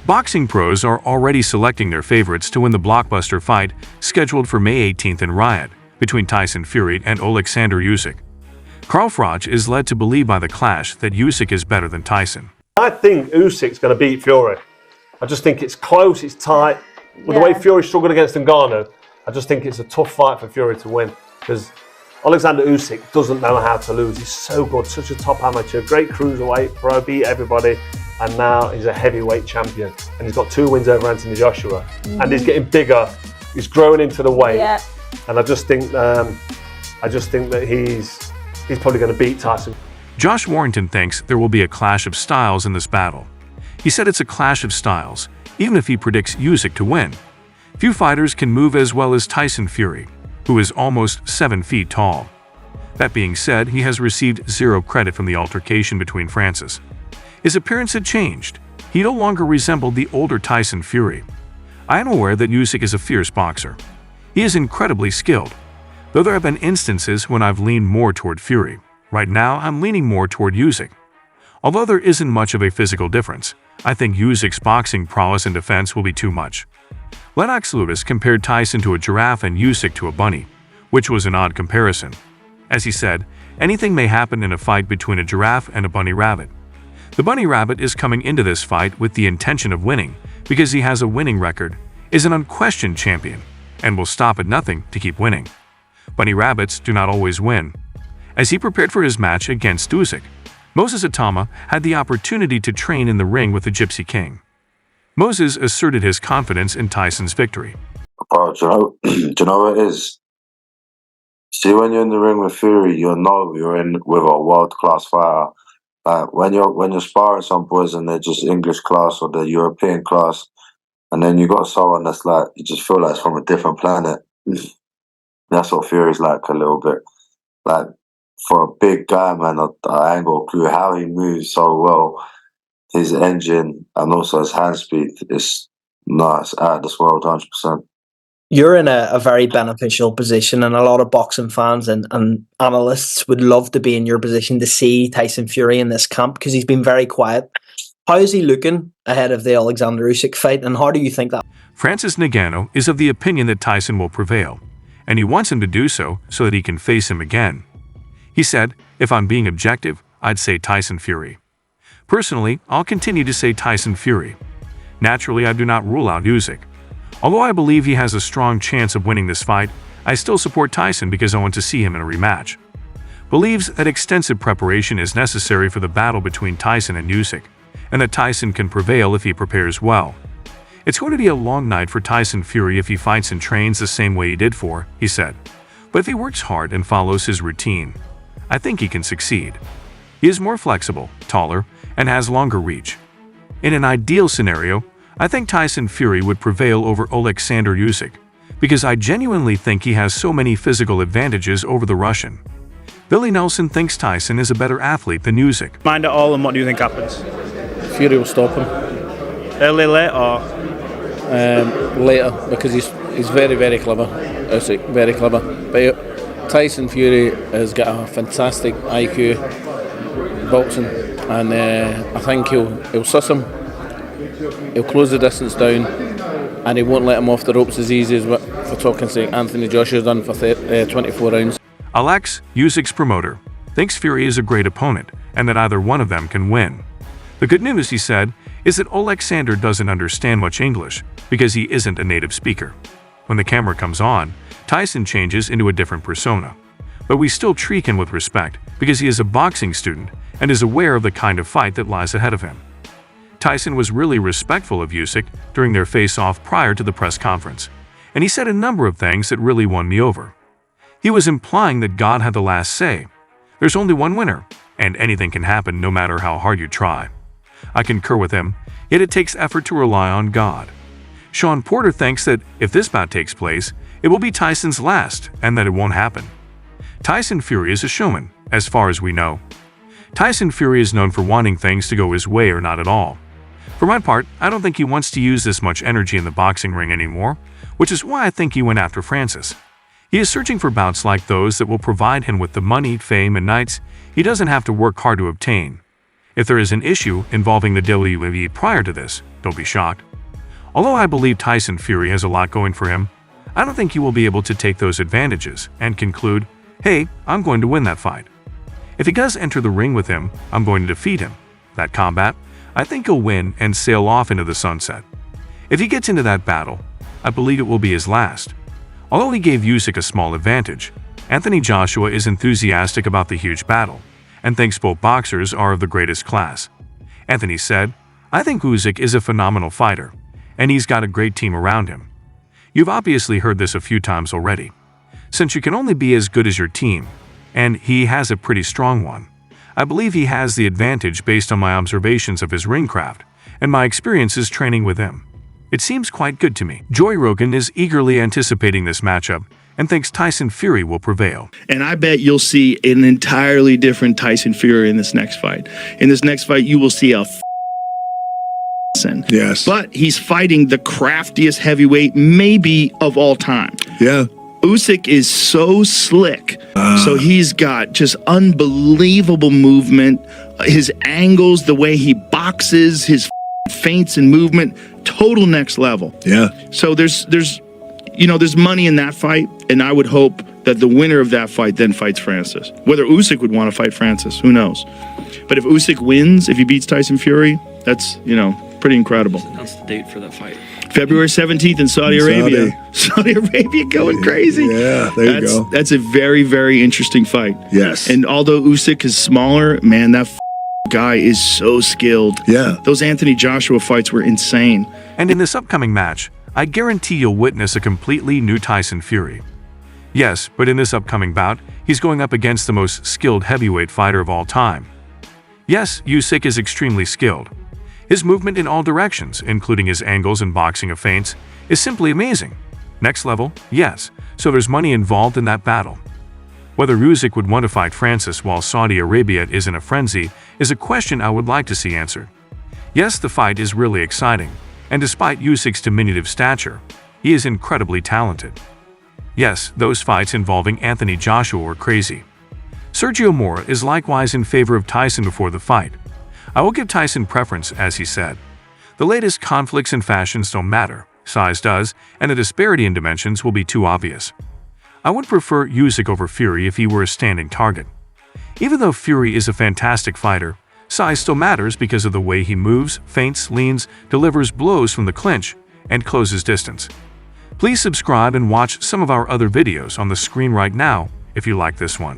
Boxing pros are already selecting their favorites to win the blockbuster fight scheduled for May 18th in Riyadh between Tyson Fury and Oleksandr Usyk. Carl Froch is led to believe by the clash that Usyk is better than Tyson. I think Usyk's going to beat Fury. I just think it's close, it's tight. With the way Fury struggled against Ngannou, I just think it's a tough fight for Fury to win because Oleksandr Usyk doesn't know how to lose. He's so good, such a top amateur, great cruiserweight pro, beat everybody, and now he's a heavyweight champion. And he's got 2 wins over Anthony Joshua, and he's getting bigger. He's growing into the weight, and I just think that he's probably going to beat Tyson. Josh Warrington thinks there will be a clash of styles in this battle. He said it's a clash of styles, even if he predicts Usyk to win. Few fighters can move as well as Tyson Fury, who is almost 7 feet tall. That being said, he has received zero credit from the altercation between Francis. His appearance had changed. He no longer resembled the older Tyson Fury. I am aware that Usyk is a fierce boxer. He is incredibly skilled, though there have been instances when I've leaned more toward Fury. Right now, I'm leaning more toward Usyk. Although there isn't much of a physical difference, I think Usyk's boxing prowess and defense will be too much. Lennox Lewis compared Tyson to a giraffe and Usyk to a bunny, which was an odd comparison. As he said, anything may happen in a fight between a giraffe and a bunny rabbit. The bunny rabbit is coming into this fight with the intention of winning because he has a winning record, is an unquestioned champion, and will stop at nothing to keep winning. Bunny rabbits do not always win. As he prepared for his match against Usyk, Moses Atama had the opportunity to train in the ring with the Gypsy King. Moses asserted his confidence in Tyson's victory. Bro, do you know what it is? See, when you're in the ring with Fury, you know you're in with a world-class fighter. Like when you're sparring some boys and they're just English class or the European class, and then you got someone that's like, you just feel like it's from a different planet. That's what Fury's like a little bit. Like, for a big guy, man, I ain't got a clue how he moves so well. His engine and also his hand speed is nice out of this world, 100%. You're in a very beneficial position, and a lot of boxing fans and analysts would love to be in your position to see Tyson Fury in this camp because he's been very quiet. How is he looking ahead of the Oleksandr Usyk fight, and how do you think that? Francis Ngannou is of the opinion that Tyson will prevail, and he wants him to do so that he can face him again. He said, if I'm being objective, I'd say Tyson Fury. Personally, I'll continue to say Tyson Fury. Naturally, I do not rule out Usyk. Although I believe he has a strong chance of winning this fight, I still support Tyson because I want to see him in a rematch. Believes that extensive preparation is necessary for the battle between Tyson and Usyk, and that Tyson can prevail if he prepares well. It's going to be a long night for Tyson Fury if he fights and trains the same way he did for, he said. But if he works hard and follows his routine, I think he can succeed. He is more flexible, taller, and has longer reach. In an ideal scenario, I think Tyson Fury would prevail over Oleksandr Usyk, because I genuinely think he has so many physical advantages over the Russian. Billy Nelson thinks Tyson is a better athlete than Usyk. Mind it all, and what do you think happens? Fury will stop him. Early, late, or? Later, because he's very, very clever. Usyk, very clever. But Tyson Fury has got a fantastic IQ boxing, and I think he'll suss him. He'll close the distance down, and he won't let him off the ropes as easy as what, for talking sake, Anthony Joshua's done for 24 rounds. Alex, Usyk's promoter, thinks Fury is a great opponent and that either one of them can win. The good news, he said, is that Oleksandr doesn't understand much English because he isn't a native speaker. When the camera comes on, Tyson changes into a different persona. But we still treat him with respect because he is a boxing student and is aware of the kind of fight that lies ahead of him. Tyson was really respectful of Usyk during their face-off prior to the press conference, and he said a number of things that really won me over. He was implying that God had the last say. There's only one winner, and anything can happen no matter how hard you try. I concur with him, yet it takes effort to rely on God. Sean Porter thinks that if this bout takes place, it will be Tyson's last, and that it won't happen. Tyson Fury is a showman, as far as we know. Tyson Fury is known for wanting things to go his way or not at all. For my part, I don't think he wants to use this much energy in the boxing ring anymore, which is why I think he went after Francis. He is searching for bouts like those that will provide him with the money, fame, and nights he doesn't have to work hard to obtain. If there is an issue involving the WWE prior to this, don't be shocked. Although I believe Tyson Fury has a lot going for him, I don't think he will be able to take those advantages and conclude, hey, I'm going to win that fight. If he does enter the ring with him, I'm going to defeat him. That combat, I think he'll win and sail off into the sunset. If he gets into that battle, I believe it will be his last. Although he gave Usyk a small advantage, Anthony Joshua is enthusiastic about the huge battle and thinks both boxers are of the greatest class. Anthony said, I think Usyk is a phenomenal fighter, and he's got a great team around him. You've obviously heard this a few times already. Since you can only be as good as your team, and he has a pretty strong one, I believe he has the advantage based on my observations of his ring craft and my experiences training with him. It seems quite good to me. Joey Rogan is eagerly anticipating this matchup and thinks Tyson Fury will prevail. And I bet you'll see an entirely different Tyson Fury in this next fight. In this next fight, you will see a Yes. But he's fighting the craftiest heavyweight maybe of all time. Yeah. Usyk is so slick. So he's got just unbelievable movement. His angles, the way he boxes, his feints and movement, total next level. Yeah. So there's money in that fight, and I would hope that the winner of that fight then fights Francis. Whether Usyk would want to fight Francis, who knows? But if Usyk wins, if he beats Tyson Fury, that's, pretty incredible. That's the date for that fight. February 17th in Saudi Arabia. Saudi Arabia going crazy. Yeah, there you go. That's a very, very interesting fight. Yes. And although Usyk is smaller, man, that guy is so skilled. Yeah. Those Anthony Joshua fights were insane. And in this upcoming match, I guarantee you'll witness a completely new Tyson Fury. Yes, but in this upcoming bout, he's going up against the most skilled heavyweight fighter of all time. Yes, Usyk is extremely skilled. His movement in all directions, including his angles and boxing of feints, is simply amazing. Next level, yes, so there's money involved in that battle. Whether Usyk would want to fight Francis while Saudi Arabia is in a frenzy is a question I would like to see answered. Yes, the fight is really exciting, and despite Usyk's diminutive stature, he is incredibly talented. Yes, those fights involving Anthony Joshua were crazy. Sergio Mora is likewise in favor of Tyson before the fight. I will give Tyson preference, as he said. The latest conflicts and fashions don't matter, size does, and the disparity in dimensions will be too obvious. I would prefer Usyk over Fury if he were a standing target. Even though Fury is a fantastic fighter, size still matters because of the way he moves, feints, leans, delivers blows from the clinch, and closes distance. Please subscribe and watch some of our other videos on the screen right now if you like this one.